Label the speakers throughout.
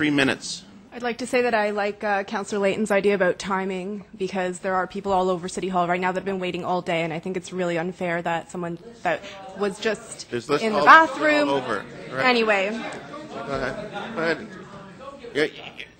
Speaker 1: 3 minutes.
Speaker 2: I'd like to say that I like Councillor Layton's idea about timing, because there are people all over City Hall right now that have been waiting all day, and I think it's really unfair that someone that was just in the bathroom.
Speaker 1: All over. Right.
Speaker 2: Anyway.
Speaker 1: Go ahead. Yeah,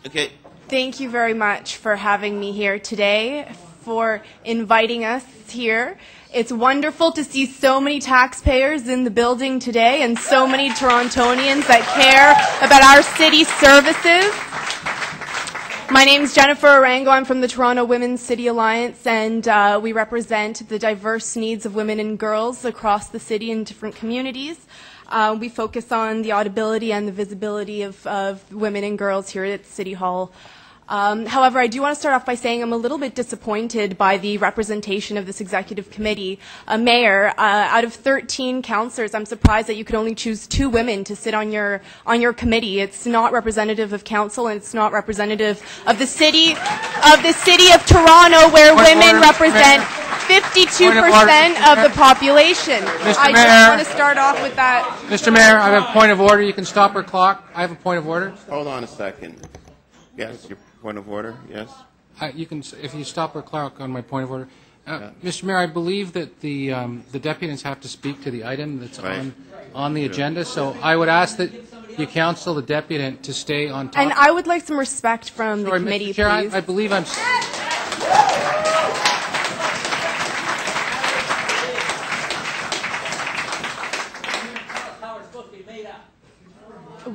Speaker 1: okay.
Speaker 2: Thank you very much for having me here today, for inviting us here. It's wonderful to see so many taxpayers in the building today and so many Torontonians that care about our city services. My name is Jennifer Arango. I'm from the Toronto Women's City Alliance, and we represent the diverse needs of women and girls across the city in different communities. We focus on the audibility and the visibility of women and girls here at City Hall. However, I do want to start off by saying I'm a little bit disappointed by the representation of this executive committee. Mayor, out of 13 councillors, I'm surprised that you could only choose 2 women to sit on your committee. It's not representative of council, and it's not representative of the city of Toronto, where women represent 52% of the population. I just want to start off with that.
Speaker 3: Mr. Mayor, I have a point of order. You can stop her clock. I have a point of order.
Speaker 1: Hold on a second. Yes, your point of order, yes.
Speaker 3: You can, if you stop her clock on my point of order. Mr. Mayor, I believe that the deputies have to speak to the item that's on the agenda, so I would ask that you counsel the deputy to stay on top.
Speaker 2: And I would like some respect from the committee,
Speaker 3: Mr. Chair,
Speaker 2: please.
Speaker 3: I believe I'm...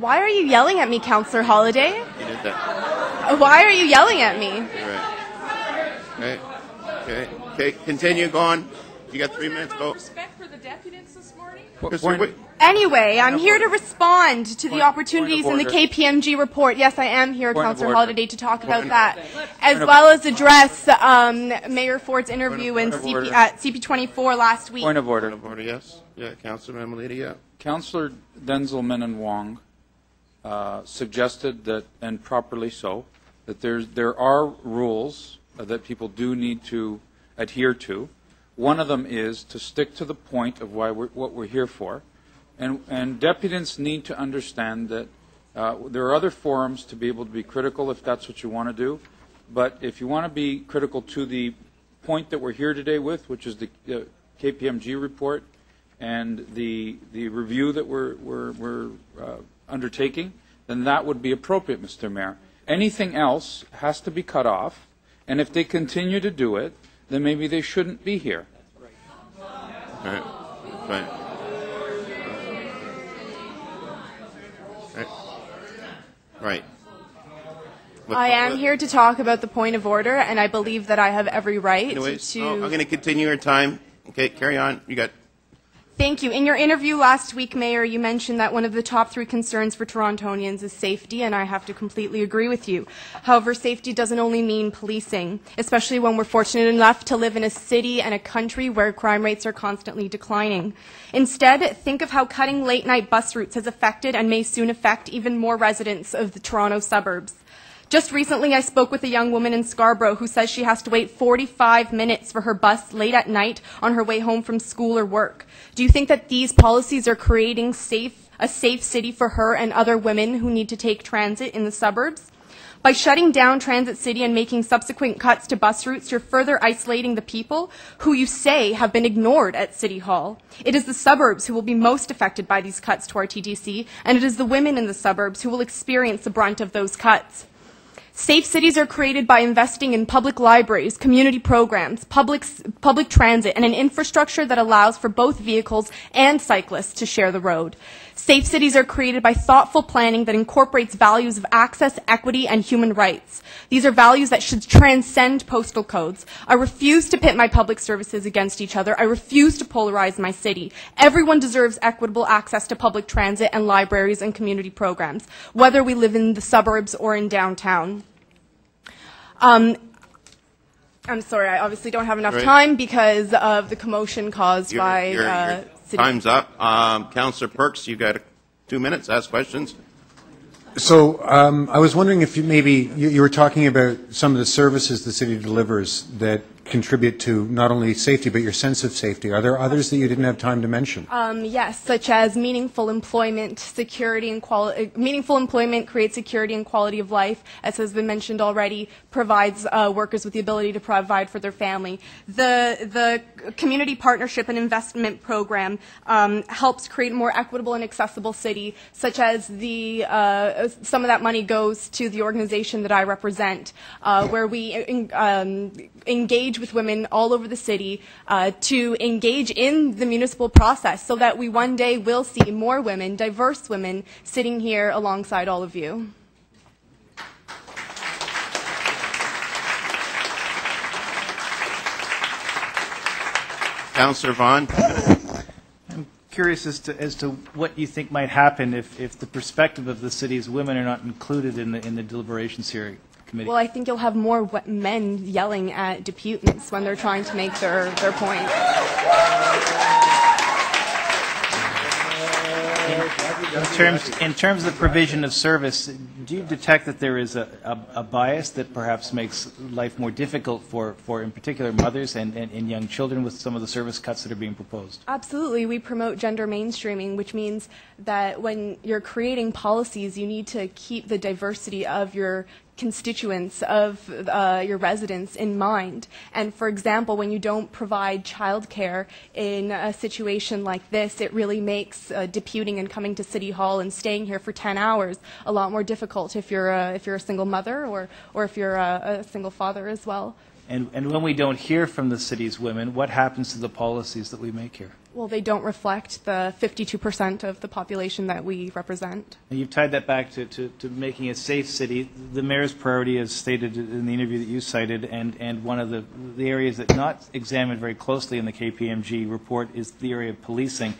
Speaker 2: Why are you yelling at me, Councillor Holiday?
Speaker 1: You did that.
Speaker 2: Why are you yelling at me?
Speaker 1: Right. Okay. Continue. Go on. You got 3 minutes. Go.
Speaker 4: Respect for the deputies this morning?
Speaker 2: Anyway, I'm here to respond to the opportunities in the KPMG report. Yes, I am here, Councillor Holiday, to talk about that, as well as address Mayor Ford's interview at CP24 last week.
Speaker 5: Point of order.
Speaker 1: Point of order, yes. Yeah, Councillor Mamalita, yeah.
Speaker 5: Councillor Denzelman and Wong suggested that, and properly so, that there are rules that people do need to adhere to. One of them is to stick to the point of what we're here for. And deputants need to understand that there are other forums to be able to be critical if that's what you want to do. But if you want to be critical to the point that we're here today with, which is the KPMG report and the review that we're undertaking, then that would be appropriate, Mr. Mayor. Anything else has to be cut off, and if they continue to do it, then maybe they shouldn't be here.
Speaker 1: Right.
Speaker 2: I am here to talk about the point of order, and I believe that I have every right to...
Speaker 1: I'm going to continue your time. Okay, carry on. You got...
Speaker 2: Thank you. In your interview last week, Mayor, you mentioned that one of the top 3 concerns for Torontonians is safety, and I have to completely agree with you. However, safety doesn't only mean policing, especially when we're fortunate enough to live in a city and a country where crime rates are constantly declining. Instead, think of how cutting late-night bus routes has affected and may soon affect even more residents of the Toronto suburbs. Just recently, I spoke with a young woman in Scarborough who says she has to wait 45 minutes for her bus late at night on her way home from school or work. Do you think that these policies are creating a safe city for her and other women who need to take transit in the suburbs? By shutting down Transit City and making subsequent cuts to bus routes, you're further isolating the people who you say have been ignored at City Hall. It is the suburbs who will be most affected by these cuts to our TTC, and it is the women in the suburbs who will experience the brunt of those cuts. Safe cities are created by investing in public libraries, community programs, public transit, and an infrastructure that allows for both vehicles and cyclists to share the road. Safe cities are created by thoughtful planning that incorporates values of access, equity, and human rights. These are values that should transcend postal codes. I refuse to pit my public services against each other. I refuse to polarize my city. Everyone deserves equitable access to public transit and libraries and community programs, whether we live in the suburbs or in downtown. I'm sorry, I obviously don't have enough time because of the commotion caused by city.
Speaker 1: Time's up. Councillor Perks, you got 2 minutes. Ask questions.
Speaker 6: So I was wondering if you were talking about some of the services the city delivers that contribute to not only safety but your sense of safety. Are there others that you didn't have time to mention?
Speaker 2: Yes, such as meaningful employment, security and quality. Meaningful employment creates security and quality of life, as has been mentioned already, provides workers with the ability to provide for their family. The community partnership and investment program helps create a more equitable and accessible city, such as some of that money goes to the organization that I represent, where we engage with women all over the city to engage in the municipal process so that we one day will see more women, diverse women, sitting here alongside all of you.
Speaker 1: Councillor Vaughn.
Speaker 7: I'm curious as to what you think might happen if the perspective of the city's women are not included in the deliberations here. Committee.
Speaker 2: Well, I think you'll have more men yelling at deputants when they're trying to make their point.
Speaker 7: In terms of the provision of service, do you detect that there is a bias that perhaps makes life more difficult for in particular, mothers and young children with some of the service cuts that are being proposed?
Speaker 2: Absolutely. We promote gender mainstreaming, which means that when you're creating policies, you need to keep the diversity of your constituents, of your residents in mind. And for example, when you don't provide childcare in a situation like this, it really makes deputing and coming to City Hall and staying here for 10 hours a lot more difficult if you're a single mother or if you're a single father as well.
Speaker 7: And when we don't hear from the city's women, what happens to the policies that we make here?
Speaker 2: Well, they don't reflect the 52% of the population that we represent.
Speaker 7: And you've tied that back to making a safe city. The mayor's priority, as stated in the interview that you cited, and one of the areas that not examined very closely in the KPMG report is the area of policing.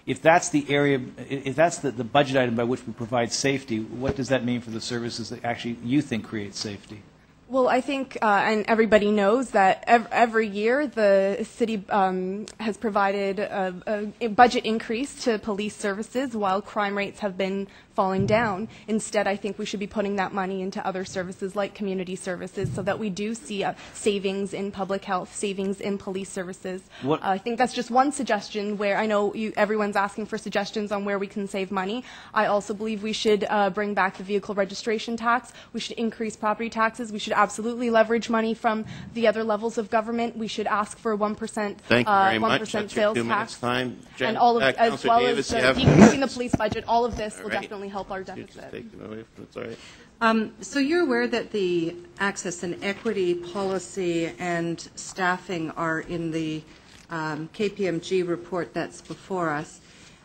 Speaker 7: If that's the area, if that's the budget item by which we provide safety, what does that mean for the services that actually you think create safety?
Speaker 2: Well, I think, and everybody knows that every year the city has provided a budget increase to police services while crime rates have been falling down. Instead, I think we should be putting that money into other services like community services so that we do see savings in public health, savings in police services. I think that's just one suggestion where I know everyone's asking for suggestions on where we can save money. I also believe we should bring back the vehicle registration tax. We should increase property taxes. We should absolutely leverage money from the other levels of government. We should ask for a 1%
Speaker 1: Thank you very much.
Speaker 2: 1%
Speaker 1: That's
Speaker 2: sales
Speaker 1: your 2 minutes
Speaker 2: tax.
Speaker 1: time.
Speaker 2: And all of, as
Speaker 1: Councillor
Speaker 2: well
Speaker 1: Davis,
Speaker 2: as
Speaker 1: you have
Speaker 2: decreasing the police budget, all of this will
Speaker 1: right.
Speaker 2: definitely help our
Speaker 1: You just
Speaker 2: deficit.
Speaker 1: take it away from- it's all right.
Speaker 8: So you're aware that the access and equity policy and staffing are in the KPMG report that's before us.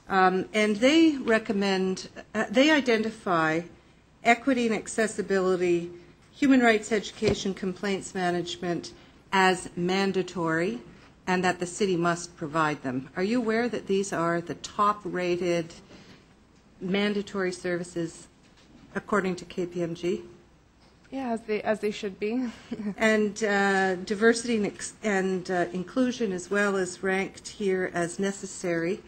Speaker 8: And they recommend, they identify equity and accessibility, human rights education, complaints management as mandatory and that the city must provide them. Are you aware that these are the top-rated mandatory services according to KPMG?
Speaker 2: Yeah, as they should be.
Speaker 8: And diversity and inclusion as well is ranked here as necessary.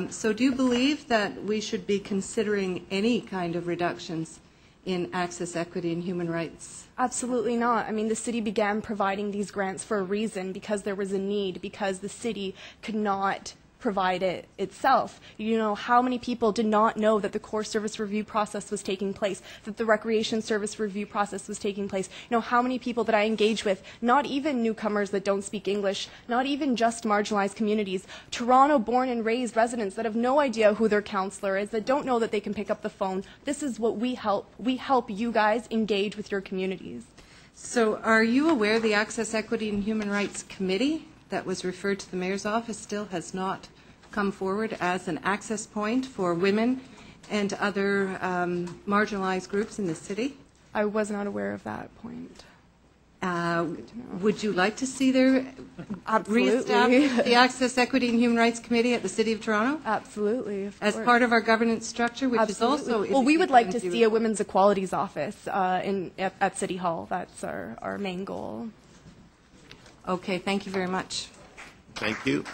Speaker 8: So do you believe that we should be considering any kind of reductions in access, equity, and human rights?
Speaker 2: Absolutely not. I mean, the city began providing these grants for a reason, because there was a need, because the city could not provide it itself. You know, how many people did not know that the core service review process was taking place, that the recreation service review process was taking place? You know, how many people that I engage with, not even newcomers that don't speak English, not even just marginalized communities, Toronto born and raised residents that have no idea who their counselor is, that don't know that they can pick up the phone. This is what we help. We help you guys engage with your communities.
Speaker 8: So are you aware the Access, Equity, and Human Rights Committee that was referred to the mayor's office still has not come forward as an access point for women and other marginalized groups in the city?
Speaker 2: I was not aware of that point.
Speaker 8: Would you like to see there reestablish the Access, Equity, and Human Rights Committee at the City of Toronto?
Speaker 2: Absolutely.
Speaker 8: As part of our governance structure, which
Speaker 2: Absolutely.
Speaker 8: is also...
Speaker 2: Well, we would like to see a women's equalities office at City Hall. That's our main goal.
Speaker 8: Okay, thank you very much.
Speaker 1: Thank you.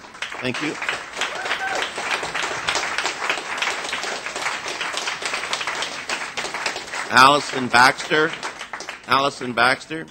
Speaker 1: Thank you. Allison Baxter. Allison Baxter.